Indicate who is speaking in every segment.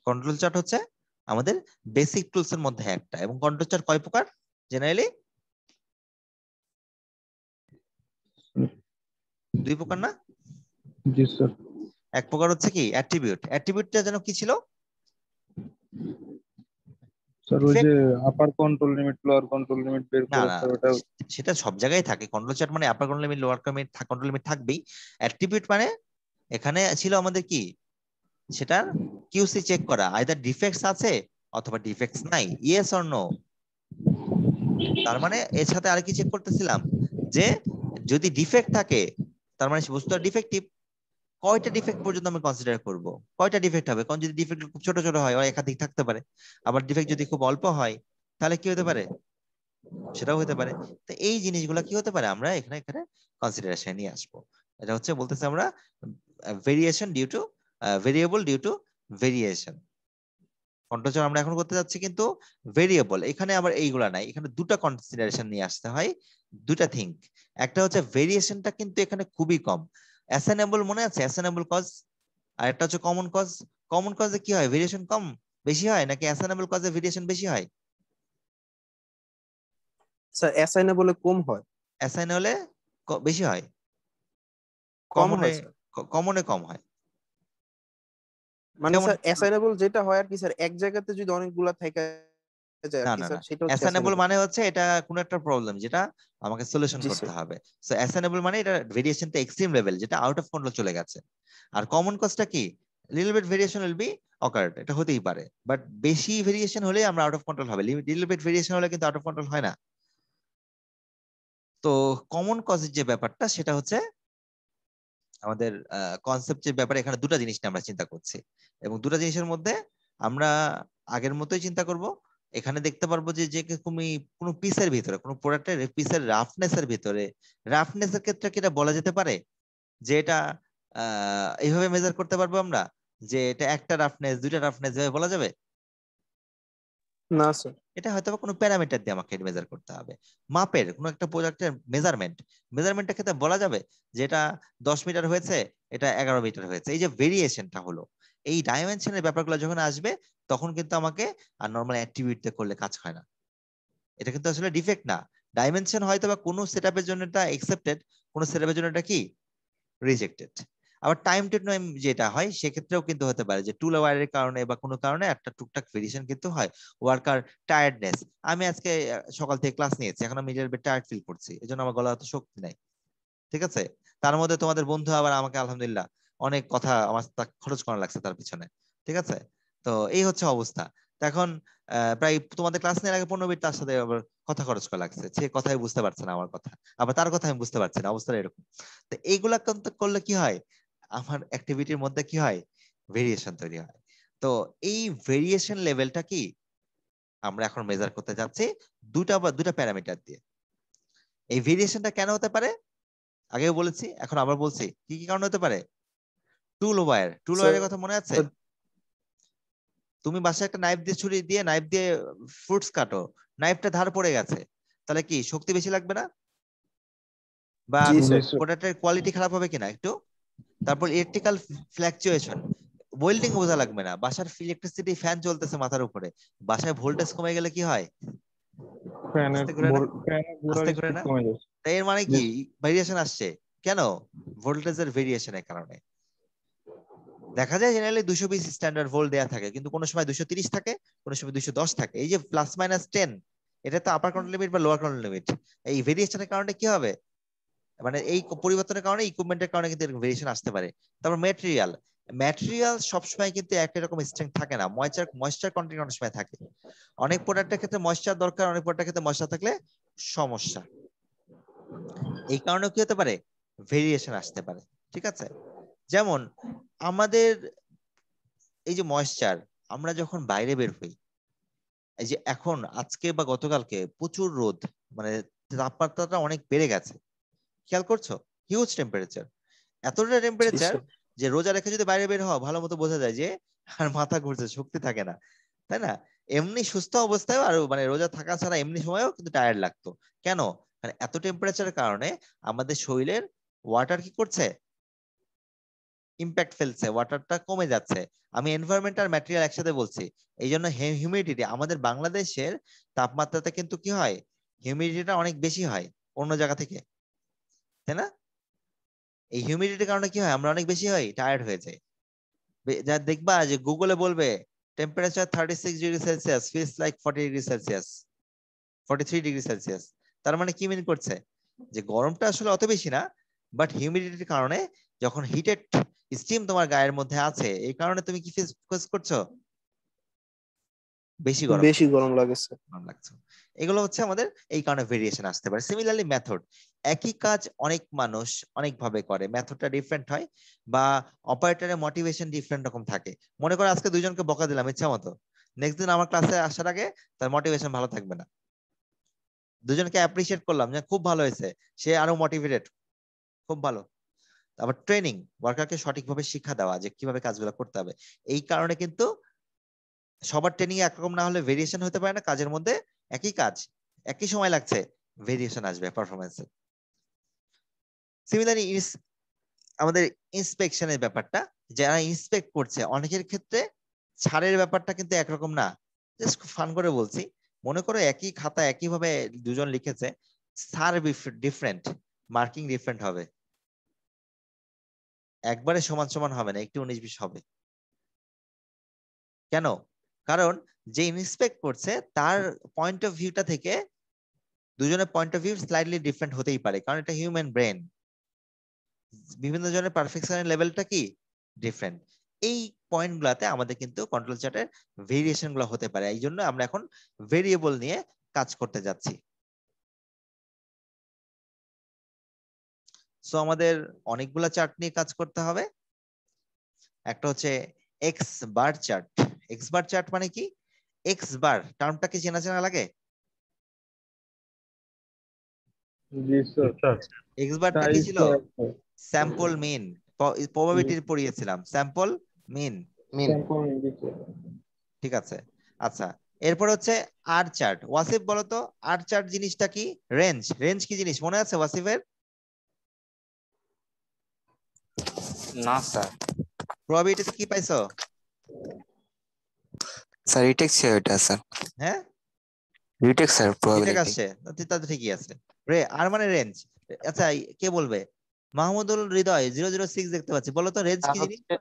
Speaker 1: Control chart হচ্ছে আমাদের basic tools এর মধ্যে একটা। এবং কন্ট্রোল চার্ট কয় প্রকার জেনারেলি? 2 প্রকার না?
Speaker 2: জি স্যার।
Speaker 1: এক প্রকার হচ্ছে কি অ্যাট্রিবিউট। অ্যাট্রিবিউটটা যেন কি ছিল?
Speaker 2: স্যার ওই যে upper control limit lower control limit বের
Speaker 1: না
Speaker 2: করে
Speaker 1: না,
Speaker 2: স্যার ওটা।
Speaker 1: সেটা সব জায়গায় থাকে। কন্ট্রোল চার্ট মানে upper control limit, lower control limit থাকবেই। অ্যাট্রিবিউট মানে এখানে ছিল আমাদের কি, সেটার কিউসি চেক করা, আইদার ডিফেক্টস আছে অথবা ডিফেক্টস নাই, ইয়েস অর নো। তার মানে এর সাথে আর কি চেক করতেছিলাম, যে যদি ডিফেক্ট থাকে তার মানে সে বস্তুটা ডিফেক্টিভ। কয়টা ডিফেক্ট পর্যন্ত আমি কনসিডার করব? কয়টা ডিফেক্ট হবে? কারণ যদি ডিফেক্ট খুব ছোট ছোট হয়, একাধিক থাকতে পারে। আবার ডিফেক্ট যদি খুব অল্প হয়, তাহলে কি হতে পারে? সেটাও হতে পারে। তো এই জিনিসগুলো কি হতে পারে, আমরা এখানে এখানে কনসিডারেশন নিয়ে আসবো। এটা হচ্ছে বলতেছে আমরা variation due to, variable due to variation. Control chart আমরা এখন করতে যাচ্ছি কিন্তু ভেরিয়েবল। এখানে আবার এইগুলা নাই, এখানে দুটা কনসিডারেশন নিয়ে আসতে হয়, দুটা থিঙ্ক। একটা হচ্ছে ভেরিয়েশনটা কিন্তু এখানে খুবই কম। অ্যাসাইনেবল মনে আছে? অ্যাসাইনেবল কজ। আর একটা হচ্ছে কমন কজ। কমন কজে কি হয়, ভেরিয়েশন কম বেশি হয়, নাকি অ্যাসাইনেবল কজে ভেরিয়েশন বেশি হয়?
Speaker 3: স্যার অ্যাসাইনেবলে কম হয়।
Speaker 1: অ্যাসাইন হলে বেশি হয়,
Speaker 3: কম
Speaker 1: কমনে
Speaker 3: হয় স্যার।
Speaker 1: কমনে কম হয়।
Speaker 3: মানে
Speaker 1: যেমন
Speaker 3: স্যার অ্যাসাইনেবল যেটা হয় আর কি স্যার, এক জায়গাতে যদি অনেকগুলা থেকে যায় আর
Speaker 1: না
Speaker 3: কি
Speaker 1: না না,
Speaker 3: স্যার, সেটা হচ্ছে
Speaker 1: অ্যাসাইনেবল
Speaker 3: অ্যাসাইনেবল।
Speaker 1: মানে হচ্ছে এটা কোন একটা প্রবলেম যেটা আমাকে সলিউশন
Speaker 3: জি
Speaker 1: করতে
Speaker 3: স্যার।
Speaker 1: হবে। সো অ্যাসাইনেবল মানে এটা ভেরিয়েশনটা এক্সট্রিম লেভেল, যেটা আউট অফ কন্ট্রোল চলে গেছে। আর কমন কজটা কি, little bit variation will be occurred, এটা হতেই পারে, বাট বেশি ভেরিয়েশন হলে আমরা আউট অফ কন্ট্রোল হবে। লিটল বিট ভেরিয়েশন হলে কিন্তু আউট অফ কন্ট্রোল হয় না। তো কমন কজের যে ব্যাপারটা, সেটা হচ্ছে আমাদের কনসেপ্ট যে ব্যাপারে, এখানে দুটা জিনিস নিয়ে আমরা চিন্তা করছি। এবং দুটা জিনিসের মধ্যে আমরা আগের মতোই চিন্তা করব। এখানে দেখতে পারবো যে যে তুমি কোনো পিসের ভিতরে, কোনো প্রোডাক্টের পিসের রাফনেস এর ভিতরে, রাফনেস এর ক্ষেত্রে কি এটা বলা যেতে পারে যে এটা এইভাবে মেজার করতে পারবো আমরা, যে এটা একটা রাফনেস, দুইটা রাফনেস এভাবে বলা যাবে?
Speaker 3: না স্যার।
Speaker 1: এটা হয়তো বা কোনো প্যারামিটার দিয়ে আমাকে মেজার করতে হবে। মাপের কোনো একটা প্রোডাক্টের মেজারমেন্টের ক্ষেত্রে বলা যাবে যে এটা 10 মিটার হয়েছে, এটা 11 মিটার হয়েছে। এই যে ভেরিয়েশনটা হলো, এই ডাইমেনশনের ব্যাপারগুলো যখন আসবে, তখন কিন্তু আমাকে আর নর্মাল অ্যাট্রিবিউট করলে কাজ হয় না। এটা কিন্তু আসলে ডিফেক্ট না। ডাইমেনশন হয়তো বা কোনো সেটআপের জন্য এটা একসেপ্টেড, কোনো সেটআপের জন্য এটা কি রিজেক্টেড। আবার টাইম টু টাইম যেটা হয়, সেক্ষেত্রেও কিন্তু হতে পারে যে টুল ওয়্যারের কারণে বা কোনো কারণে একটা টুকটাক ভেরিয়েশন কিন্তু হয়। ওয়ার্কার টায়ার্ডনেস, আমি আজকে সকাল থেকে ক্লাস নিয়েছি, এখন আমি নিজের টায়ার্ড ফিল করছি, এই জন্য আমার গলা অত শক্তি নাই, ঠিক আছে। তার মধ্যে তোমাদের বন্ধু আবার আমাকে আলহামদুলিল্লাহ অনেক কথা আমার খরচ করা লাগছে তার পিছনে, ঠিক আছে। তো এই হচ্ছে অবস্থা। তো এখন প্রায় তোমাদের ক্লাস নেওয়ার আগে 15 মিনিট তার সাথে আবার কথা খরচ করা লাগছে, সে কথাই বুঝতে পারছে না আমার কথা, আবার তার কথা আমি বুঝতে পারছি না, অবস্থা এরকম। তো এইগুলা কিন্তু করলে কি হয়, আমার অ্যাক্টিভিটির মধ্যে কি হয়, ভেরিয়েশন তৈরি হয়। তো এই ভেরিয়েশন লেভেলটা কি আমরা এখন মেজার করতে যাচ্ছি দুটা প্যারামিটার দিয়ে। এই ভেরিয়েশনটা কেন হতে পারে আগেও বলেছি, এখন আবার বলছি, কি কি কারণ হতে পারে। টুল
Speaker 3: স্যার
Speaker 1: ওয়্যারের কথা মনে আছে? তুমি বাসায় একটা নাইফ দিয়ে, ছুরি দিয়ে নাইফ দিয়ে ফ্রুটস কাটো, নাইফটা ধার পড়ে গেছে, তাহলে কি শক্তি বেশি লাগবে না? বা
Speaker 3: জি স্যার।
Speaker 1: প্রোডাক্টের কোয়ালিটি খারাপ হবে কিনা একটু? তারপর ইলেকট্রিক্যাল ফ্ল্যাকচুয়েশন, ওয়েল্ডিং বোঝা লাগবে না, বাসার ইলেকট্রিসিটি ফ্যান চলতেছে মাথার উপরে, বাসায় ভোল্টেজ কমে গেলে কি হয়,
Speaker 2: ফ্যানের
Speaker 1: আস্তে করে না,
Speaker 2: ঘোরার
Speaker 1: আস্তে করে
Speaker 2: স্পিড
Speaker 1: না।
Speaker 2: কমে যাচ্ছে।
Speaker 1: তাই এর মানে
Speaker 2: জি
Speaker 1: কি, ভেরিয়েশন আসছে কেন, ভোল্টেজের ভেরিয়েশনের কারণে। দেখা যায় জেনারেলি 220 স্ট্যান্ডার্ড ভোল্ট দেয়া থাকে, কিন্তু কোনো সময় 230 থাকে, কোনো সময় 210 থাকে। এই যে +-10, এটা তো আপার কন্ট্রোল লিমিট বা লোয়ার কন্ট্রোল লিমিট। এই ভেরিয়েশনের কারণে কি হবে, মানে এই পরিবর্তনের কারণে, ইকুইপমেন্টের কারণে কিন্তু এরকম ভেরিয়েশন আসতে পারে। তারপর ম্যাটেরিয়াল সবসময় কিন্তু একই রকম স্ট্রেংথ থাকে না, ময়েশ্চার কন্টেন্ট অনেক সময় থাকে। অনেক প্রোডাক্টের ক্ষেত্রে ময়েশ্চার দরকার, অনেক প্রোডাক্টের ক্ষেত্রে ময়েশ্চার থাকলে সমস্যা। এই কারণে কি হতে পারে, ভেরিয়েশন আসতে পারে, ঠিক আছে। যেমন আমাদের এই যে ময়েশ্চার, আমরা যখন বাইরে বের হই, এই যে এখন আজকে বা গতকালকে প্রচুর রোদ, মানে তাপমাত্রাটা অনেক বেড়ে গেছে, খেয়াল করছো? হিউজ টেম্পারেচার, এতটা
Speaker 3: জি
Speaker 1: টেম্পারেচার
Speaker 3: স্যার।
Speaker 1: যে রোজা রেখে যদি বাইরে বের হওয়া, ভালো মতো বোঝা যায় যে আর মাথা ঘুরছে, শক্তি থাকে না, তাই না? এমনি সুস্থ অবস্থায় আর মানে রোজা থাকা ছাড়া এমনি সময়েও কিন্তু টায়ার্ড লাগতো। কেন? মানে এত টেম্পারেচারের কারণে আমাদের শরীরের ওয়াটার কি করছে, ইম্প্যাক্ট ফেলছে, ওয়াটারটা কমে যাচ্ছে। আমি এনভায়রনমেন্ট আর ম্যাটেরিয়াল একসাথে বলছি। এই জন্য হিউমিডিটি আমাদের বাংলাদেশের তাপমাত্রাতে কিন্তু কি হয়, হিউমিডিটিটা অনেক বেশি হয় অন্য জায়গা থেকে, তাই না? এই হিউমিডিটির কারণে কি হয়, আমরা অনেক বেশি হয়, টায়ার্ড হয়ে যাই। যা দেখবা যে গুগলে বলবে temperature 36 degree Celsius feels like 40 degree Celsius, 43 degree Celsius. তার মানে কি মিন করছে, যে গরমটা আসলে অত বেশি না, বাট হিউমিডিটির কারণে যখন হিটেড স্টিম তোমার গায়ের মধ্যে আছে, এই কারণে তুমি কি ফেস করছো, বেশি গরম
Speaker 3: বেশি গরম লাগছে।
Speaker 1: গরম লাগছে। এগুলো হচ্ছে আমাদের এই কারণে ভেরিয়েশন আসতে পারে। সিমিলারলি মেথড, একই কাজ অনেক মানুষ অনেক ভাবে করে, মেথডটা ডিফারেন্ট হয়, বা অপারেটরের মোটিভেশন ডিফারেন্ট রকম থাকে। মনে করো আজকে দুইজনকে বকা দিলাম ইচ্ছা মতো, নেক্সট দিন আমার ক্লাসে আসার আগে তার মোটিভেশন ভালো থাকবে না। দুজনকে অ্যাপ্রিশিয়েট করলাম যে খুব ভালো হয়েছে, সে আরো মোটিভেটেড, খুব ভালো। আবার ট্রেনিং, ওয়ার্কারকে সঠিকভাবে শিক্ষা দেওয়া যে কিভাবে কাজগুলো করতে হবে। এই কারণে কিন্তু সবার ট্রেনিং একরকম না হলে ভেরিয়েশন হতে পারে না কাজের মধ্যে। একই কাজ একই সময় লাগছে, ভেরিয়েশন আসবে পারফরমেন্সে। সিমিলারলি আমাদের ইন্সপেকশনের ব্যাপারটা, যারা ইন্সপেক্ট করছে অনেকের ক্ষেত্রে ছাড়ের ব্যাপারটা কিন্তু একরকম না। জাস্ট ফান করে বলছি, মনে করো একই খাতা একই ভাবে দুজন লিখেছে, ছাড় ডিফারেন্ট, মার্কিং ডিফারেন্ট হবে, একবারে সমান সমান হবে না, একটু 19-20 হবে। কেন? কারণ যে ইন্সপেক্ট করছে তার পয়েন্ট অফ ভিউটা থেকে দুজনের point of view slightly different হতেই পারে, কারণ এটা হিউম্যান ব্রেন, বিভিন্ন জনের পারফেকশনের লেভেলটা কি ডিফারেন্ট। এই পয়েন্ট গুলাতে আমাদের কিন্তু কন্ট্রোল চার্টের ভেরিয়েশন গুলো হতে পারে। এই জন্য আমরা এখন ভেরিয়েবল নিয়ে কাজ করতে যাচ্ছি। সো আমাদের অনেকগুলা চার্ট নিয়ে কাজ করতে হবে। একটা হচ্ছে x bar chart. X bar chart মানে কি, এক্স বার টার্মটা কি চেনা চেনা লাগে?
Speaker 2: জি স্যার।
Speaker 1: এক্স বারটা কি ছিল? স্যাম্পল মিন, প্রবাবিলিটি পড়িয়েছিলাম, স্যাম্পল মিন। ঠিক আছে, আচ্ছা। এরপর হচ্ছে আর চার্ট। ওয়াসিফ বলো তো আর চার্ট জিনিসটা কি? রেঞ্জ, রেঞ্জ কি জিনিস মনে আছে ওয়াসিফের?
Speaker 4: না স্যার।
Speaker 1: প্রবাবিলিটিতে কি পাইছো?
Speaker 4: স্যার রিটেক ছিল এটা স্যার।
Speaker 1: হ্যাঁ
Speaker 4: রিটেক স্যার
Speaker 1: রিটেক
Speaker 4: প্রবাবিলিটি।
Speaker 1: আসছে, তাহলে ঠিকই আছে। আর মানে রেঞ্জ। আচ্ছা কে বলবে? মাহমুদুল হৃদয় 006 দেখতে পাচ্ছি, বলো তো রেঞ্জ
Speaker 5: স্যার
Speaker 1: কি জিনিস?
Speaker 5: হচ্ছে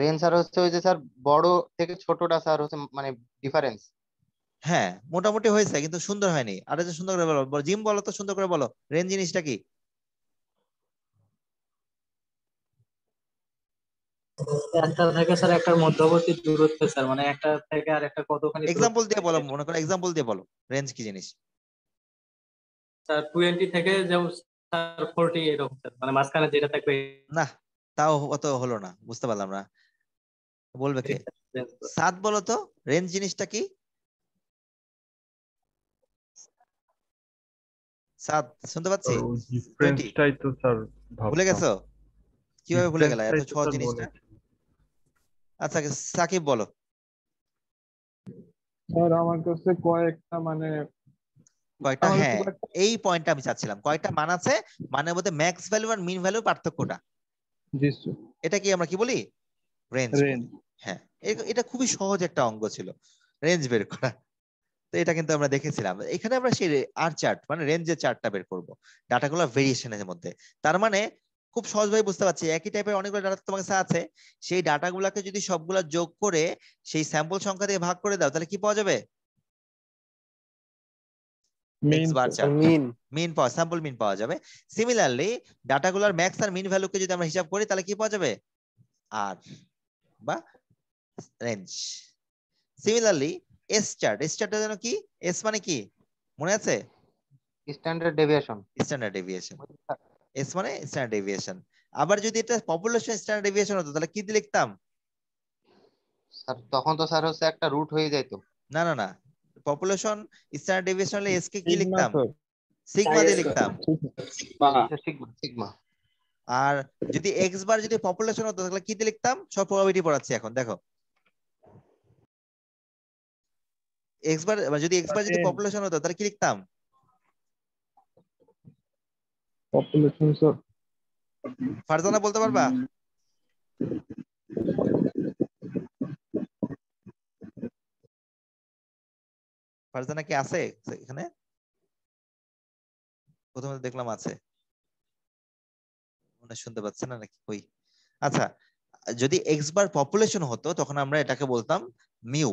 Speaker 5: রেঞ্জ স্যার হচ্ছে ওই যে স্যার বড় থেকে ছোটটা স্যার হচ্ছে মানে ডিফারেন্স।
Speaker 1: হ্যাঁ মোটামুটি হয়েছে কিন্তু সুন্দর হয়নি, আর একটু সুন্দর করে বলো, জিম বলো তো, সুন্দর করে বলো রেঞ্জ জিনিসটা কি?
Speaker 6: একটা থেকে স্যার একটা মধ্যবর্তী দূরত্ব স্যার, মানে একটা থেকে আর একটা কতখানি দূরত্ব
Speaker 1: এক্সাম্পল দিয়ে
Speaker 6: থাকে
Speaker 1: বলো,
Speaker 6: সেটা।
Speaker 1: মনে করো এক্সাম্পল দিয়ে বলো রেঞ্জ কি জিনিস।
Speaker 6: স্যার 20 থেকে যেমন স্যার 40 এরকম স্যার, মানে মাঝখানে যেটা থাকবে।
Speaker 1: না তাও অত হলো না, বুঝতে পারলাম না, বলবে কে? সাত বলো তো রেঞ্জ জিনিসটা কি? সাত শুনতে পাচ্ছি। 20
Speaker 2: ডিফারেন্সটাই তো স্যার
Speaker 1: ভুলে
Speaker 2: ভাবতাম।
Speaker 1: গেছো? কিভাবে ভুলে গেলা এত
Speaker 2: ডিফারেন্সটাই তো
Speaker 1: সহজ
Speaker 2: স্যার
Speaker 1: জিনিসটা?
Speaker 2: বলেছি।
Speaker 1: আচ্ছা সাকিব বলো।
Speaker 2: স্যার আমার কাছে কয়েকটা মানে
Speaker 1: কয়টা?
Speaker 2: আমার
Speaker 1: হ্যাঁ
Speaker 2: খুব একটা
Speaker 1: এই পয়েন্টটা আমি চাচ্ছিলাম, কয়টা মান আছে, মানের মধ্যে ম্যাক্স ভ্যালু আর মিন ভ্যালু পার্থক্যটা,
Speaker 2: জি স্যার
Speaker 1: এটা কি আমরা কি বলি? Range
Speaker 2: range.
Speaker 1: বলি। হ্যাঁ এটা খুবই সহজ একটা অঙ্ক ছিল, রেঞ্জ বের করা। তো এটা কিন্তু আমরা দেখেছিলাম। এখানে আমরা সেই আর চার্ট মানে রেঞ্জের চার্টটা বের করব, ডাটাগুলো ভেরিয়েশনের মধ্যে। তার মানে খুব সহজভাবে বুঝতে পারছি, একই টাইপের অনেকগুলো ডাটা তোমার কাছে আছে, সেই ডাটাগুলোকে যদি সবগুলা যোগ করে সেই স্যাম্পল সংখ্যা দিয়ে ভাগ করে দাও, তাহলে কি পাওয়া যাবে?
Speaker 2: মিন
Speaker 1: এক্স বার চার্ট,
Speaker 3: মিন।
Speaker 1: মিন পাওয়া, স্যাম্পল মিন পাওয়া যাবে। সিমিলারলি ডাটাগুলোর ম্যাক্স আর মিন ভ্যালুকে যদি আমরা হিসাব করি, তাহলে কি পাওয়া যাবে? আর বা range. Similarly S chart, S চার্টটা যেন কি, এস মানে কি মনে আছে?
Speaker 5: Standard deviation.
Speaker 1: Standard deviation, S মানে স্ট্যান্ডার্ড ডেভিয়েশন। আবার যদি এটা পপুলেশন স্ট্যান্ডার্ড ডেভিয়েশন হতো, তাহলে কি দিয়ে লিখতাম?
Speaker 5: স্যার তখন তো স্যার হচ্ছে একটা রুট হয়ে যাইতো।
Speaker 1: না না না, পপুলেশন স্ট্যান্ডার্ড ডেভিয়েশন হলে এস কে কি
Speaker 2: সিগমা
Speaker 1: লিখতাম?
Speaker 2: স্যার।
Speaker 1: সিগমা দিয়ে লিখতাম।
Speaker 5: Sigma sigma.
Speaker 1: আর যদি এক্স বার যদি পপুলেশন হতো, তাহলে কি দিয়ে লিখতাম? সব প্রবাবিলিটি পড়াচ্ছি এখন, দেখো। এক্স বার যদি এক্স বার যদি পপুলেশন হতো, তাহলে কি লিখতাম?
Speaker 2: Population sir.
Speaker 1: ফারজানা বলতে পারবা? ফারজানা কি আছে এখানে? প্রথমে দেখলাম আছে, মনে হয় শুনতে পাচ্ছে না নাকি কই? আচ্ছা, যদি এক্স বার পপুলেশন হতো তখন আমরা এটাকে বলতাম মিউ।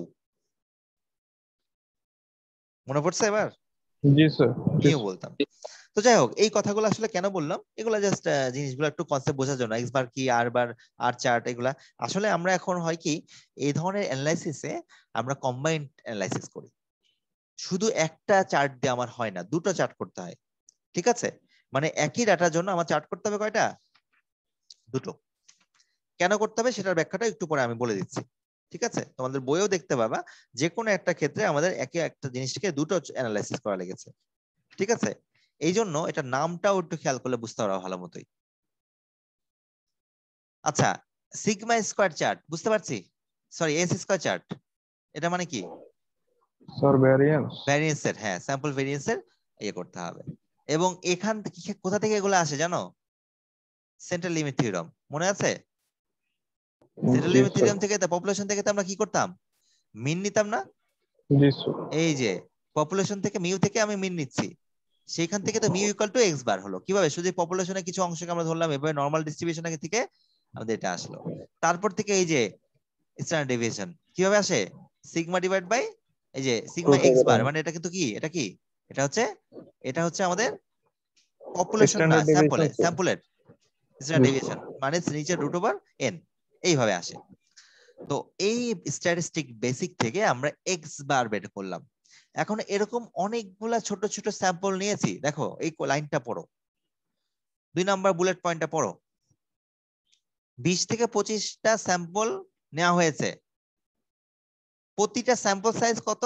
Speaker 1: মনে পড়ছে এবার?
Speaker 2: জি স্যার।
Speaker 1: মিউ বলতাম। তো যাই হোক, এই কথাগুলো আসলে কেন বললাম, এগুলা জাস্ট জিনিসগুলো একটু কনসেপ্ট বোঝার জন্য। এক্স বার কি, আর বার, আর চার্ট, এগুলা আসলে আমরা এখন হয় কি এই ধরনের অ্যানালাইসিসে আমরা কম্বাইন্ড অ্যানালাইসিস করি। শুধু একটা চার্ট দিয়ে আমার হয় না, দুটো চার্ট করতে হয়। ঠিক আছে, মানে একই ডাটার জন্য আমার চার্ট করতে হবে কয়টা? দুটো। কেন করতে হবে সেটার ব্যাখ্যাটা একটু পরে আমি বলে দিচ্ছি। ঠিক আছে, তোমাদের বইও দেখতে পাবা যে কোনো একটা ক্ষেত্রে আমাদের একে একটা জিনিসকে দুটো অ্যানালাইসিস করা লেগেছে। ঠিক আছে, এই জন্য এটা নামটাও একটু খেয়াল করলে বুঝতে পারবা ভালো মতোই। আচ্ছা, সিগমা স্কয়ার চার্ট বুঝতে পারছি, সরি এস স্কয়ার চার্ট, এটা মানে কি?
Speaker 2: Sir variance.
Speaker 1: ভ্যারিয়েন্সের, হ্যাঁ স্যাম্পল ভ্যারিয়েন্সের ইয়ে করতে হবে। এবং এখান থেকে কোথা থেকে এগুলো আসে জানো? সেন্ট্রাল লিমিট থিওরাম, মনে আছে? সেন্ট্রাল
Speaker 2: জি
Speaker 1: লিমিট
Speaker 2: স্যার।
Speaker 1: থিওরাম থেকে, পপুলেশন থেকে তো আমরা কি করতাম? মিন নিতাম না?
Speaker 2: জি স্যার।
Speaker 1: এই যে পপুলেশন থেকে মিউ থেকে আমি মিন নিচ্ছি, সেইখান থেকে তো mu equal to x bar হলো। কিভাবে? শুধু পপুলেশনের কিছু অংশকে আমরা ধরলাম, এভাবে নরমাল ডিস্ট্রিবিউশন থেকে আমাদের এটা আসলো। তারপর থেকে এই যে স্ট্যান্ডার্ড ডেভিয়েশন কিভাবে আসে? সিগমা ডিভাইড বাই এই যে সিগমা এক্স বার, মানে এটা কিন্তু কি, এটা কি, এটা হচ্ছে আমাদের পপুলেশন না,
Speaker 2: স্ট্যান্ডার্ড ডেভিয়েশন স্যার।
Speaker 1: স্যাম্পলের স্ট্যান্ডার্ড ডেভিয়েশন, মানে নিচের রুট ওভার এন, এইভাবে আসে। তো এই স্ট্যাটিস্টিক বেসিক থেকে আমরা এক্স বার বের করলাম। এখন এরকম অনেকগুলা ছোট ছোট স্যাম্পল নিয়েছি। দেখো এই লাইনটা পড়ো, 2 নাম্বার বুলেট পয়েন্টটা পড়ো। 20 থেকে 25টা স্যাম্পল নেওয়া হয়েছে। প্রতিটা স্যাম্পল সাইজ কত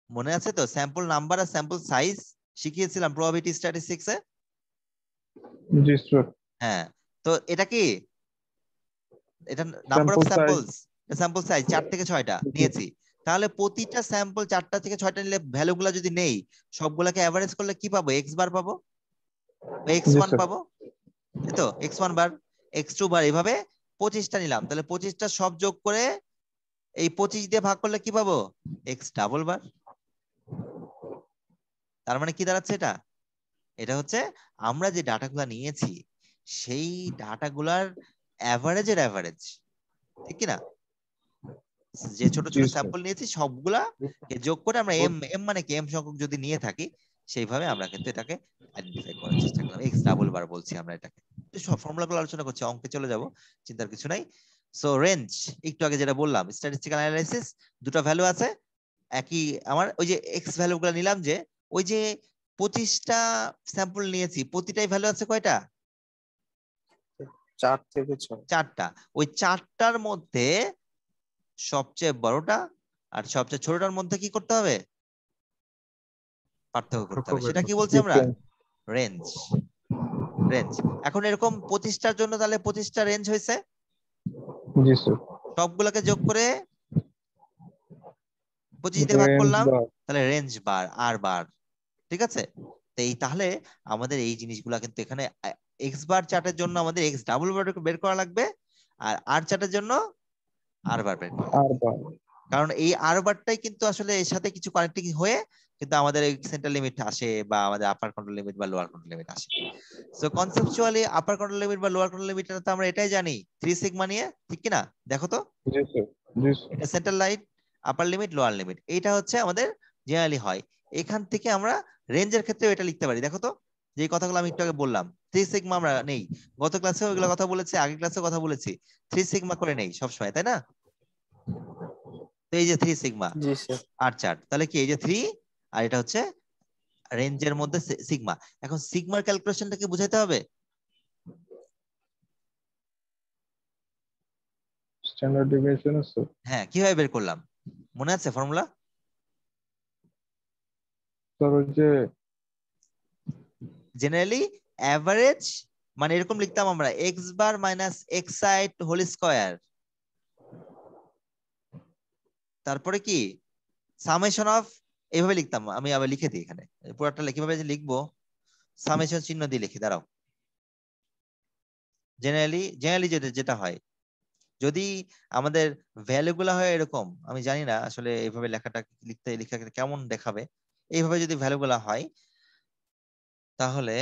Speaker 1: মনে আছে তো? স্যাম্পল নাম্বার আর স্যাম্পল সাইজ শিখিয়েছিলাম প্রবাবিলিটি স্ট্যাটিস্টিক্সে।
Speaker 2: জি স্যার।
Speaker 1: হ্যাঁ, তো এটা কি, এটা number of samples, sample size 4 থেকে 6টা নিয়েছি। তাহলে প্রতিটা স্যাম্পল 4টা থেকে 6টা নিলে ভ্যালুগুলো যদি নেই, সবগুলোকে এভারেজ করলে কি পাবো? এক্স বার পাবো, এক্স ওয়ান পাবো, তাই তো? এক্স ওয়ান বার, এক্স টু বার, এভাবে 25টা নিলাম। তাহলে 25টা সব যোগ করে এই 25 দিয়ে ভাগ করলে কি পাবো? এক্স ডাবল বার। তার মানে কি দাঁড়াচ্ছে এটা? এটা হচ্ছে আমরা যে ডাটাগুলো নিয়েছি সেই ডাটাগুলার অ্যাভারেজের অ্যাভারেজ, ঠিক কিনা? যে ছোট ছোট স্যাম্পল নিয়েছি সবগুলা যোগ করে আমরা এম, এম মানে কি, এম সংখ্যক যদি নিয়ে থাকি সেইভাবে আমরা কিন্তু এটাকে আইডেন্টিফাই করার চেষ্টা করলাম। এক্স ডাবল বার বলছি আমরা এটাকে। সব ফর্মুলাগুলো আলোচনা করছি, অঙ্কে চলে যাব, চিন্তার কিছু নাই। সো রেঞ্জ, একটু আগে যেটা বললাম স্ট্যাটিস্টিক্যাল অ্যানালাইসিস, দুটো ভ্যালু আছে একই। আমার ওই যে এক্স ভ্যালুগুলো নিলাম, যে ওই যে 25টা স্যাম্পল নিয়েছি, প্রতিটাই ভ্যালু আছে কয়টা?
Speaker 3: 4 থেকে 6।
Speaker 1: 4টা। ওই 4টার মধ্যে সবচেয়ে বড়টা আর সবচেয়ে ছোটটার মধ্যে কি করতে হবে? পার্থক্য করতে হবে। সেটা কি বলছি আমরা? রেঞ্জ। রেঞ্জ। এখন এরকম 25টার জন্য তাহলে 25টা রেঞ্জ হয়েছে,
Speaker 2: জি স্যার।
Speaker 1: সবগুলোকে যোগ করে 25 দিয়ে ভাগ করলাম, তাহলে রেঞ্জ বার, আর বার। ঠিক আছে, তো এই তাহলে আমাদের এই জিনিসগুলা কিন্তু এখানে এক্স বার চার্টের জন্য আমাদের এক্স ডাবল বার বের করা লাগবে, আর আর চার্টের জন্য আর বার বের করা লাগবে। কারণ এই আর বারটাই কিন্তু আসলে এর সাথে কিছু কানেক্টিং হয়ে কিন্তু আমাদের এই সেন্ট্রাল লিমিট আসে, বা আমাদের আপার কন্ট্রোল লিমিট বা লোয়ার কন্ট্রোল লিমিট আসে। So conceptually upper control limit বা লোয়ার কন্ট্রোল লিমিট তো আমরা এটাই জানি 3 সিগমা নিয়ে, ঠিক কি না? দেখো তো,
Speaker 2: জি স্যার। জি স্যার।
Speaker 1: এটা সেন্ট্রাল লাইট, আপার লিমিট, লোয়ার লিমিট, এইটা হচ্ছে আমাদের জেনারেলি হয়। এখান থেকে আমরা রেঞ্জের ক্ষেত্রেও এটা লিখতে পারি। দেখো তো, যে কথাগুলো আমি একটু আগে বললাম, 3 সিগমা আমরা নেই, গত ক্লাসেও এগুলো কথা বলেছি, আগের ক্লাসেও কথা বলেছি, 3 সিগমা করে নেই সবসময়, তাই না? তো এই যে 3 সিগমা
Speaker 3: জি স্যার।
Speaker 1: আর চার্ট, তাহলে কি এই যে 3 আর এটা হচ্ছে রেঞ্জের মধ্যে সিগমা। এখন সিগমার ক্যালকুলেশনটাকে বুঝাইতে হবে।
Speaker 2: Standard deviation sir.
Speaker 1: হ্যাঁ, কিভাবে বের করলাম মনে আছে ফর্মুলা?
Speaker 2: স্যার ওই যে
Speaker 1: জেনারেলি অ্যাভারেজ, মানে এরকম লিখতাম আমরা X bar minus X side whole square, তারপরে কি সামেশন অফ, এইভাবে লিখতাম। আমি আবার লিখে দিই এখানে পুরোটা, কিভাবে যে লিখবো, সামেশন চিহ্ন দিয়ে লিখি, দাঁড়াও। জেনারেলি যেটা হয়, যদি আমাদের ভ্যালু গুলা হয় এরকম, আমি জানি না আসলে এইভাবে লেখাটা লেখা কেমন দেখাবে, এইভাবে যদি ভ্যালু গুলা হয় তাহলে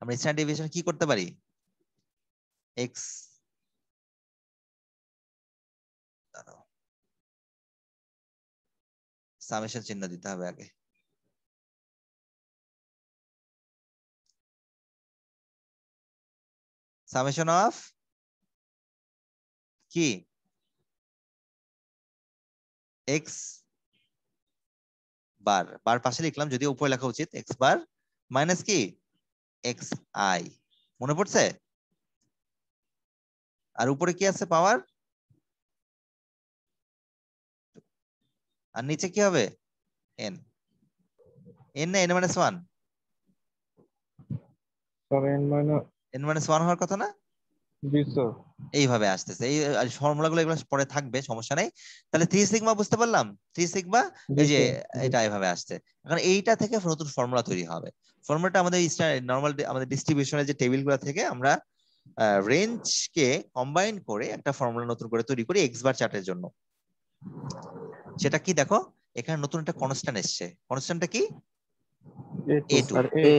Speaker 1: আমরা স্ট্যান্ডার্ড ডেভিয়েশন কি করতে পারি? এক্স, সামেশন চিহ্ন দিতে হবে আগে। সামেশন অফ কি এক্স বার, বার পাশে লিখলাম, যদিও উপরে লেখা উচিত, এক্স বার মাইনাস কি এক্স আই, মনে পড়ছে? আর উপরে কি আছে? পাওয়ার। আর নিচে কি হবে? এন। এন না N minus one?
Speaker 2: Sir
Speaker 1: N minus one হওয়ার কথা না?
Speaker 2: জি স্যার।
Speaker 1: এইভাবে আসতেছে, এই ফর্মুলা গুলো এগুলো পরে থাকবে, সমস্যা নাই। তাহলে 3 সিগমা বুঝতে পারলাম, 3 সিগমা
Speaker 2: জি
Speaker 1: এই যে
Speaker 2: স্যার।
Speaker 1: এটা এইভাবে আসছে। এখন এইটা থেকে নতুন ফর্মুলা তৈরি হবে। ফর্মুলাটা আমাদের নর্মাল আমাদের ডিস্ট্রিবিউশনের যে টেবিল গুলো থেকে আমরা রেঞ্জ কে কম্বাইন করে একটা ফর্মুলা নতুন করে তৈরি করি এক্স বার চার্টের জন্য। সেটা কি দেখো, এখানে নতুন একটা কনস্ট্যান্ট এসছে। কনস্ট্যান্টটা কি?
Speaker 2: A2
Speaker 1: A2।
Speaker 2: আর
Speaker 3: এ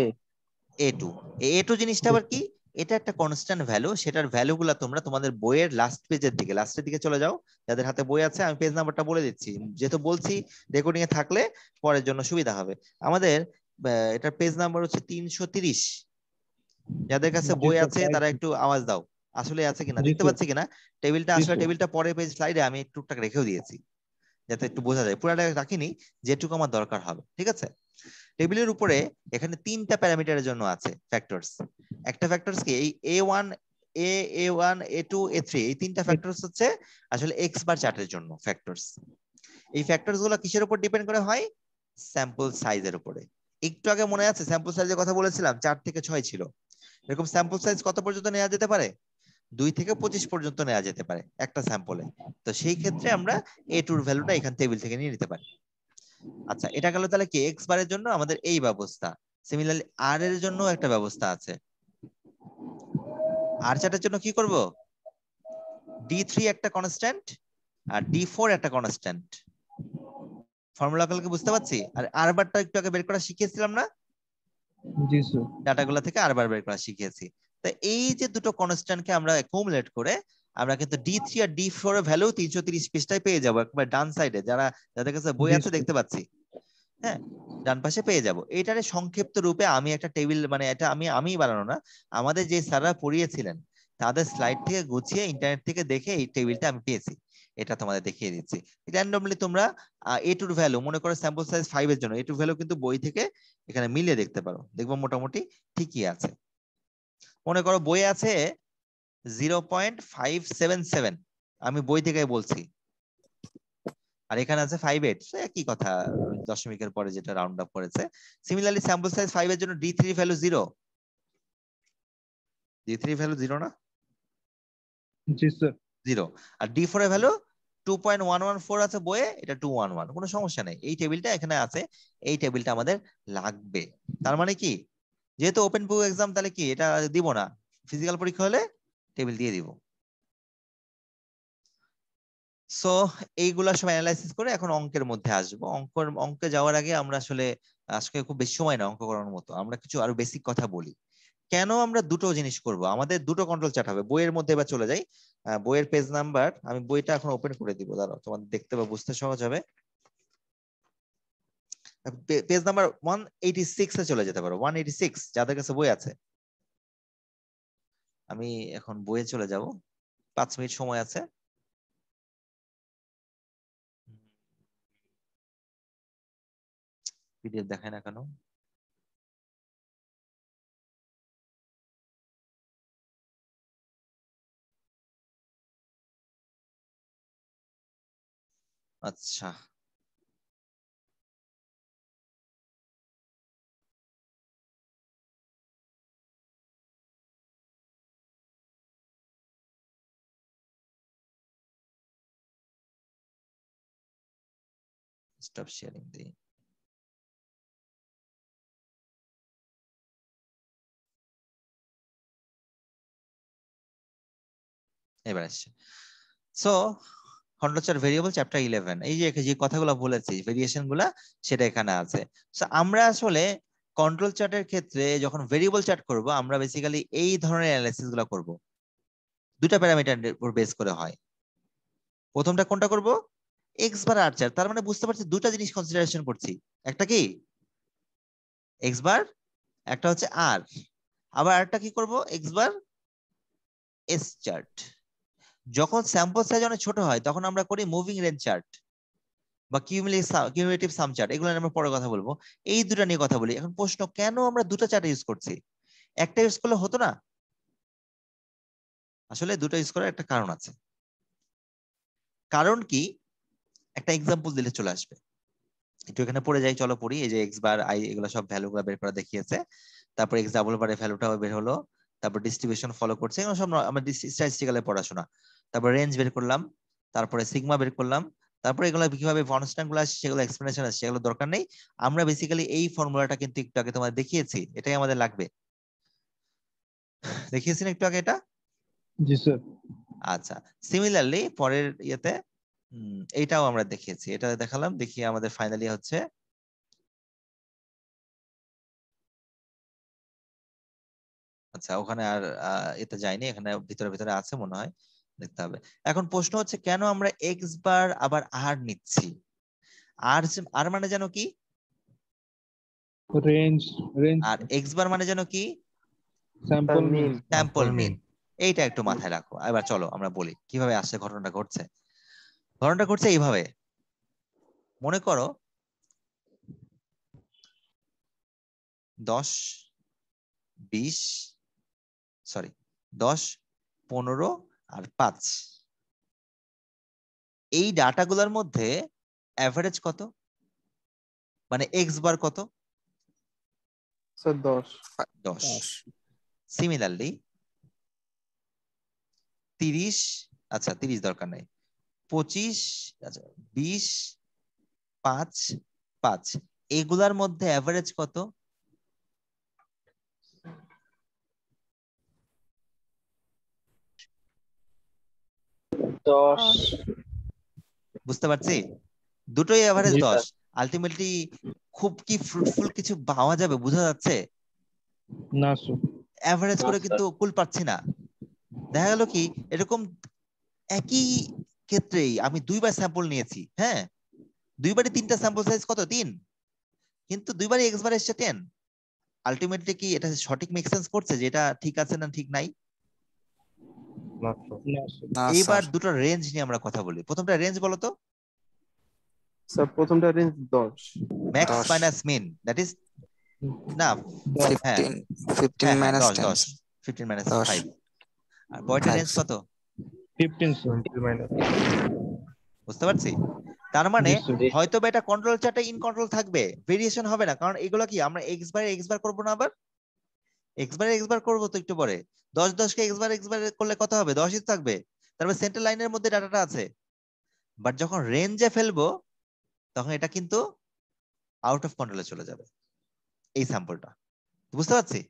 Speaker 1: A2, A2 জিনিসটা আবার কি? এটা একটা কনস্ট্যান্ট ভ্যালু, সেটার ভ্যালু গুলা তোমরা তোমাদের বইয়ের লাস্টের দিকে চলে যাও, যাদের হাতে বই আছে। আমি পেজ নাম্বারটা বলে দিচ্ছি, যেহেতু বলছি রেকর্ডিং এ থাকলে পরের জন্য সুবিধা হবে। আমাদের এটার পেজ নাম্বার হচ্ছে 330। যাদের কাছে
Speaker 2: জি
Speaker 1: বই
Speaker 2: স্যার
Speaker 1: আছে তারা
Speaker 2: পাইছি।
Speaker 1: একটু আওয়াজ দাও, আসলে আছে কিনা,
Speaker 2: জি
Speaker 1: দেখতে
Speaker 2: স্যার।
Speaker 1: পাচ্ছি কিনা টেবিলটা।
Speaker 2: জি
Speaker 1: আসলে
Speaker 2: স্যার।
Speaker 1: টেবিলটা পরে পেজ স্লাইডে আমি টুকটাক রেখেও দিয়েছি, যাতে একটু বোঝা যায়। পুরাটা রাখিনি, যেটুকু আমার দরকার হবে, ঠিক আছে? টেবিলের উপরে এখানে 3টা প্যারামিটারের জন্য আছে ফ্যাক্টরস। একটা ফ্যাক্টরস কি এই A1, A1, A2, A3, এই 3টা ফ্যাক্টরস হচ্ছে আসলে এক্স বার চার্টের জন্য ফ্যাক্টরস। এই ফ্যাক্টরস গুলো কিসের উপর ডিপেন্ড করে হয়? স্যাম্পল সাইজের উপরে। একটু আগে মনে আছে স্যাম্পল সাইজের কথা বলেছিলাম, 4 থেকে 6 ছিল। এরকম স্যাম্পল সাইজ কত পর্যন্ত নেওয়া যেতে পারে? 2 থেকে 25 পর্যন্ত নেওয়া যেতে পারে একটা স্যাম্পলে। তো সেই ক্ষেত্রে আমরা A2 এর ভ্যালুটা এখান টেবিল থেকে নিয়ে নিতে পারি। আচ্ছা, এটা গেল তাহলে কি এক্স বারের জন্য আমাদের এই ব্যবস্থা। সিমিলারলি আর এর জন্য একটা ব্যবস্থা আছে। আর চার্টের জন্য কি করব? D3 একটা কনস্ট্যান্ট আর D4 একটা কনস্ট্যান্ট। ফর্মুলা গুলোকে বুঝতে পারছি? আর আর বারটা একটু আগে বের করা শিখিয়েছিলাম না,
Speaker 2: জি স্যার।
Speaker 1: ডাটাগুলো থেকে আর বার বের করা শিখিয়েছি। তো এই যে দুটো কনস্ট্যান্টকে আমরা অ্যাকুমুলেট করে আমরা কিন্তু D3 আর D4 এর ভ্যালু 330 পৃষ্ঠায় পেয়ে যাবো, একবার ডান সাইডে। যাদের কাছে বই
Speaker 2: জি
Speaker 1: আছে
Speaker 2: স্যার।
Speaker 1: দেখতে পাচ্ছি, হ্যাঁ, ডান পাশে পেয়ে যাব। এটারে সংক্ষিপ্ত রূপে আমি একটা টেবিল, মানে এটা আমি বানানো না, আমাদের যে স্যাররা পড়িয়েছিলেন তাদের স্লাইড থেকে গুছিয়ে ইন্টারনেট থেকে দেখে এই টেবিলটা আমি পেয়েছি। এটা তোমাদের দেখিয়ে দিচ্ছি। র্যান্ডমলি তোমরা A2 এর ভ্যালু, মনে করো স্যাম্পল সাইজ 5 এর জন্য A2 ভ্যালু কিন্তু বই থেকে এখানে মিলিয়ে দেখতে পারো, দেখবো মোটামুটি ঠিকই আছে। মনে করো বই আছে 0.577, আমি বই থেকে বলছি, আর এখানে আছে 5.8, একই কথা, দশমিকের পরে যেটা রাউন্ড আপ করেছে। সিমিলারলি স্যাম্পল সাইজ 5 এর জন্য D3 ভ্যালু 0, D3 ভ্যালু 0 না?
Speaker 2: জি স্যার।
Speaker 1: 0। আর D4 এর ভ্যালু 2.114 আছে বইয়ে, এটা 211, কোনো সমস্যা নেই। এই টেবিলটা এখানে আছে, এই টেবিলটা আমাদের লাগবে। তার মানে কি, যেহেতু ওপেন বুক এক্সাম, তাহলে কি এটা দিব না, ফিজিক্যাল পরীক্ষা হলে টেবিল দিয়ে দিব। সো এইগুলা সব অ্যানালাইসিস করে এখন অঙ্কের মধ্যে আসবো। অঙ্কে যাওয়ার আগে আমরা আসলে, আজকে খুব বেশি সময় না অঙ্ক করানোর মতো, আমরা কিছু আরো বেসিক কথা বলি। কেন আমরা দুটো জিনিস করব? আমাদের দুটো কন্ট্রোল চার্ট হবে। বইয়ের মধ্যে এবার চলে যাই, বইয়ের পেজ নাম্বার, আমি বইটা এখন ওপেন করে দিব, দাঁড়াও, তোমাদের দেখতে বা বুঝতে সহজ হবে। পেজ নাম্বার 186 এ চলে যেতে পারো, 186 যাদের কাছে বই আছে। আমি এখন বইয়ে চলে যাব, 5 মিনিট সময় আছে। পিডিএফ দেখায় না কেন? আচ্ছা, স্টপ শেয়ারিং দিই। এবার আসছে। So control chart variable chapter 11, এই যে যে কথাগুলো বলেছি ভেরিয়েশন গুলা সেটা এখানে আছে। সো আমরা আসলে কন্ট্রোল চার্টের ক্ষেত্রে যখন ভেরিয়েবল চার্ট করব আমরা বেসিক্যালি এই ধরনের অ্যানালাইসিস গুলো করব, দুটা প্যারামিটারের উপর বেস করে হয়। প্রথমটা কোনটা করব? এক্স বার আর চার্ট। তার মানে বুঝতে পারছি দুটা জিনিস কনসিডারেশন করছি, একটা কি এক্স বার, একটা হচ্ছে আর, আবার আরেকটা কি করব এক্স বার এস চার্ট। যখন স্যাম্পল সাইজ অনেক ছোট হয় তখন আমরা করি মুভিং রেঞ্জ চার্ট বা কিউমুলেটিভ সাম চার্ট, এগুলো নিয়ে আমরা পরে কথা বলবো। এই দুটো নিয়ে কথা বলি। এখন প্রশ্ন, কেন আমরা দুটো চার্ট ইউজ করছি? একটা ইউজ করলে হতো না? আসলে দুটো ইউজ করার একটা কারণ আছে। কারণ কি? একটা এক্সাম্পল দিলে চলে আসবে। একটু এখানে পড়ে যাই, চলো পড়ি। এই যে এক্স বার আই এগুলো সব ভ্যালু গুলো বের করা দেখিয়েছে, তারপর এক্স ডাবল বারের ভ্যালুটাও বের হলো, তারপর ডিস্ট্রিবিউশন ফলো করছে, এগুলো সব আমার স্ট্যাটিস্টিক্যালে পড়াশোনা। তারপর রেঞ্জ বের করলাম, তারপরে সিগমা বের করলাম, তারপরে এগুলো কিভাবে কনস্ট্যান্ট গুলো আসছে সেগুলো এক্সপ্লেনেশন আছে, সেগুলো দরকার নেই। আমরা বেসিক্যালি এই ফর্মুলাটা কিন্তু একটু আগে তোমাদের দেখিয়েছি, এটাই আমাদের লাগবে। দেখিয়েছি না একটু আগে এটা?
Speaker 2: জি স্যার।
Speaker 1: আচ্ছা, সিমিলারলি পরের ইয়েতে এইটাও আমরা দেখিয়েছি, এটা দেখালাম, দেখিয়ে আমাদের ফাইনালি হচ্ছে আচ্ছা ওখানে আর এতে যায়নি, এখানে ভিতরে ভিতরে আছে মনে হয়, দেখতে হবে। এখন প্রশ্ন হচ্ছে কেন আমরা এক্স বার আবার আর নিচ্ছি? আর আর মানে যেন কি?
Speaker 2: রেঞ্জ রেঞ্জ
Speaker 1: আর এক্স বার মানে যেন কি?
Speaker 2: স্যাম্পল মিন।
Speaker 3: মিন।
Speaker 1: স্যাম্পল মিন। এইটা একটু মাথায় রাখো। এবার চলো আমরা বলি কিভাবে আসছে, ঘটনাটা ঘটছে। ঘটনাটা ঘটছে এইভাবে, মনে করো 10 20 সরি 10 15 আর 5, এই ডাটাগুলোর মধ্যে অ্যাভারেজ কত, মানে এক্স বার কত?
Speaker 3: স্যার 10।
Speaker 1: 10। সিমিলারলি 30, আচ্ছা 30 দরকার নাই, 25, আচ্ছা 20 5 5, এগুলার মধ্যে অ্যাভারেজ কত? বুঝতে পারছি? দুটোই এভারেজ
Speaker 2: জি
Speaker 1: 10। আলটিমেটলি খুব কি ফ্রুটফুল কিছু পাওয়া যাবে বোঝা যাচ্ছে?
Speaker 2: না স্যার।
Speaker 1: এভারেজ করে কিন্তু কুল পাচ্ছি না। দেখা গেল কি এরকম একই ক্ষেত্রেই আমি দুইবার স্যাম্পল নিয়েছি, হ্যাঁ দুইবারই তিনটা স্যাম্পল সাইজ কত 3, কিন্তু দুইবারই এক্স বার এসছে 10। আলটিমেটলি কি এটা সঠিক মেক সেন্স করছে যে এটা ঠিক আছে না ঠিক নাই?
Speaker 2: না স্যার।
Speaker 1: এইবার
Speaker 4: স্যার
Speaker 1: দুটো রেঞ্জ নিয়ে আমরা কথা বলি। প্রথমটা রেঞ্জ বলো তো।
Speaker 3: স্যার প্রথমটা range 10।
Speaker 1: Max
Speaker 4: 10
Speaker 1: minus mean, that is না, হ্যাঁ
Speaker 4: 15
Speaker 1: হ্যাঁ হ্যাঁ
Speaker 4: minus
Speaker 1: 10
Speaker 4: 10
Speaker 1: 10 15 মাইনাস
Speaker 4: 10
Speaker 1: 5। আর পরেরটা
Speaker 4: 5
Speaker 1: রেঞ্জ কত?
Speaker 2: 15 স্যার।
Speaker 1: বুঝতে পারছি? তার মানে
Speaker 2: জি স্যার।
Speaker 1: হয়তো বা এটা কন্ট্রোল চার্টে ইন কন্ট্রোল থাকবে, ভেরিয়েশন হবে না, কারণ এগুলো কি আমরা এক্স বার করবো না, আবার এক্স বার করবো তো একটু পরে। 10 10 কে এক্স বার করলে কত হবে? 10ই থাকবে। তারপরে সেন্টার লাইনের মধ্যে ডাটাটা আছে। বাট যখন রেঞ্জে ফেলবো তখন এটা কিন্তু আউট অফ কন্ট্রোলে চলে যাবে, এই স্যাম্পলটা। বুঝতে পারছি?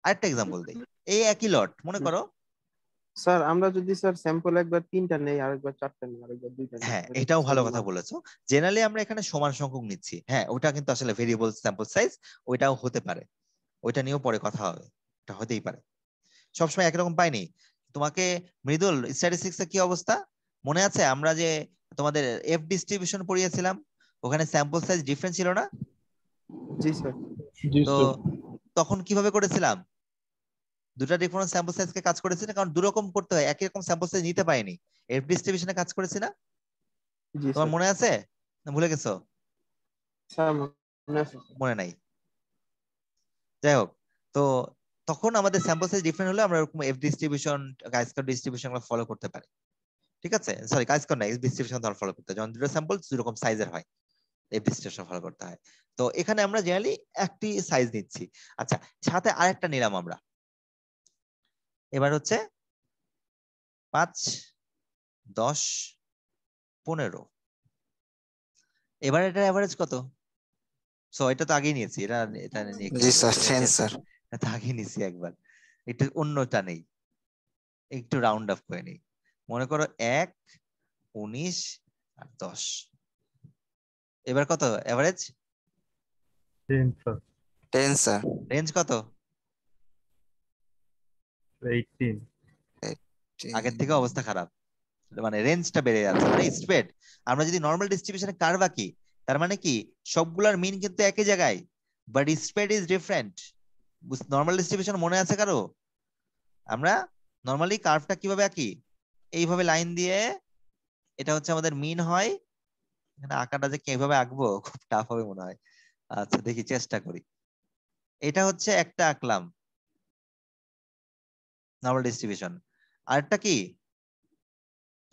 Speaker 1: আরেকটা এক্সাম্পল দিই, এই একই লট মনে করো।
Speaker 3: স্যার আমরা যদি স্যার স্যাম্পল একবার 3টা নেই, আরেকবার 4টা নেই, আরেকবার 2টা নেই,
Speaker 1: হ্যাঁ
Speaker 3: তাহলে কি
Speaker 1: এটাও
Speaker 3: স্যার
Speaker 1: ভালো কথা বলেছো। জেনারেলি আমরা এখানে সমান সংখ্যক নিচ্ছি, হ্যাঁ ওটা কিন্তু আসলে ভেরিয়েবল স্যাম্পল সাইজ, ওইটাও হতে পারে, ওইটা নিয়েও পরে কথা হবে, এটা হতেই পারে। সবসময় একরকম পাইনি। তোমাকে মৃদুল স্ট্যাটিস্টিক্স এর কি অবস্থা মনে আছে? আমরা যে তোমাদের এফ ডিস্ট্রিবিউশন পড়িয়েছিলাম, ওখানে স্যাম্পল সাইজ ডিফারেন্স ছিল না?
Speaker 3: জি স্যার।
Speaker 2: জি
Speaker 1: তো
Speaker 2: স্যার।
Speaker 1: তখন কিভাবে করেছিলাম? দুটা ডিফারেন্ট স্যাম্পল সাইজকে কাজ করেছি না, কারণ দুরকম করতে হয়, একই রকম স্যাম্পল সাইজ নিতে পারিনি। এফ ডিস্ট্রিবিউশনে কাজ করেছি না?
Speaker 3: জি
Speaker 1: তোমার
Speaker 3: স্যার।
Speaker 1: মনে আছে না ভুলে গেছো?
Speaker 3: স্যার মনে আছে স্যার।
Speaker 1: মনে নাই, যাই হোক। তো তখন আমাদের স্যাম্পল সাইজ ডিফারেন্ট হলে আমরা এরকম এফ ডিস্ট্রিবিউশন কাইস্কার ডিস্ট্রিবিউশন ফলো করতে পারি। ঠিক আছে, সরি কাইস্কার না, এফ ডিস্ট্রিবিউশন ধর ফলো করতে হয় যখন দুটো স্যাম্পল দুই রকম সাইজের হয়, এফ ডিস্ট্রিবিউশন ফলো করতে হয়। তো এখানে আমরা জেনারেলি একটি সাইজ নিচ্ছি। আচ্ছা, সাথে আরেকটা নিলাম আমরা। এবার হচ্ছে 5 10 15, এবার এটা এভারেজ কত? সো এটা তো আগেই নিয়েছি, এটা এটা নিয়ে
Speaker 4: জি স্যার 10 স্যার
Speaker 1: এটা তো আগেই নিয়েছি একবার, এটা অন্যটা নেই। একটু রাউন্ড আপ করে নিই, মনে করো 1, 19 আর 10। এবার কত এভারেজ?
Speaker 2: 10 sir
Speaker 4: 10 sir.
Speaker 1: রেঞ্জ কত?
Speaker 2: 18
Speaker 1: আগের থেকে অবস্থা খারাপ, মানে রেঞ্জটা বেড়ে যাচ্ছে, মানে স্প্রেড। আমরা যদি নর্মাল ডিস্ট্রিবিউশনে কার্ভ আঁকি, তার মানে কি সবগুলার মিন কিন্তু একই জায়গায়, but spread is different. Normal distribution মনে আছে কারো? আমরা নর্মালি কার্ভটা কিভাবে আঁকি? এইভাবে লাইন দিয়ে, এটা হচ্ছে আমাদের মিন হয়। এখানে আঁকাটা যে কিভাবে আঁকবো খুব টাফ হবে মনে হয়। আচ্ছা দেখি, চেষ্টা করি। এটা হচ্ছে একটা আঁকলাম নর্মাল ডিস্ট্রিবিউশন, আরেকটা কি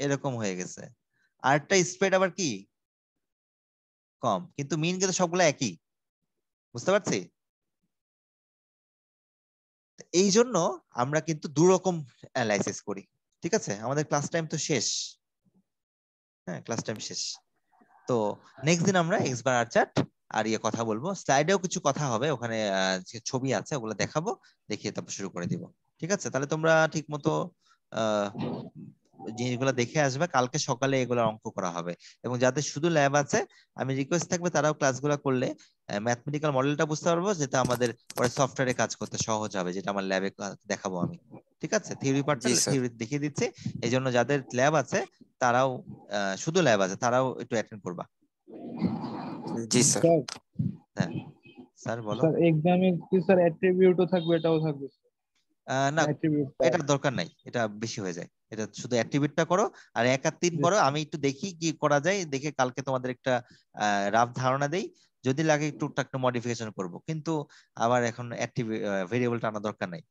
Speaker 1: এরকম হয়ে গেছে, আরেকটা স্প্রেড আবার কি কম, কিন্তু মিন কিন্তু সবগুলো একই। বুঝতে পারছি? এই জন্য আমরা কিন্তু দুরকম অ্যানালাইসিস করি। ঠিক আছে, আমাদের ক্লাস টাইম তো শেষ। হ্যাঁ, ক্লাস টাইম শেষ। তো নেক্সট দিন আমরা এক্স বার আর চার্ট আর কথা বলবো, স্লাইডেও কিছু কথা হবে, ওখানে যে ছবি আছে ওগুলো দেখাবো, দেখিয়ে তারপর শুরু করে দিব। ঠিক আছে, তাহলে তোমরা ঠিক মতো জিনিসগুলো দেখে আসবে। কালকে সকালে এগুলো অঙ্ক করা হবে, এবং যাদের শুধু ল্যাব আছে আমি রিকোয়েস্ট থাকবে তারাও ক্লাসগুলো করলে ম্যাথমেটিক্যাল মডেলটা বুঝতে পারবো, যেটা আমাদের পরে সফটওয়্যারে কাজ করতে সহজ হবে, যেটা আমার ল্যাবে দেখাবো আমি। ঠিক আছে, থিওরি পার্টটা
Speaker 4: জি স্যার।
Speaker 1: থিওরি দেখিয়ে দিচ্ছি। এই জন্য যাদের ল্যাব আছে তারাও, শুধু ল্যাব আছে তারাও একটু অ্যাটেন্ড করবা।
Speaker 4: জি স্যার।
Speaker 2: স্যার
Speaker 1: হ্যাঁ স্যার বলো।
Speaker 2: স্যার এক্সামে কি স্যার অ্যাট্রিবিউটও থাকবে, এটাও থাকবে
Speaker 1: না,
Speaker 2: অ্যাট্রিবিউট?
Speaker 1: এটা দরকার নাই, এটা বেশি হয়ে যায়। এটা শুধু অ্যাক্টিভিটিটা করো আর 1 আর 3 করো। আমি একটু দেখি কি করা যায়, দেখে কালকে তোমাদের একটা রাফ ধারণা দেই, যদি লাগে টুকটাক একটা মডিফিকেশন করব, কিন্তু আবার এখন অ্যাক্টিভ ভেরিয়েবল টানা দরকার নাই।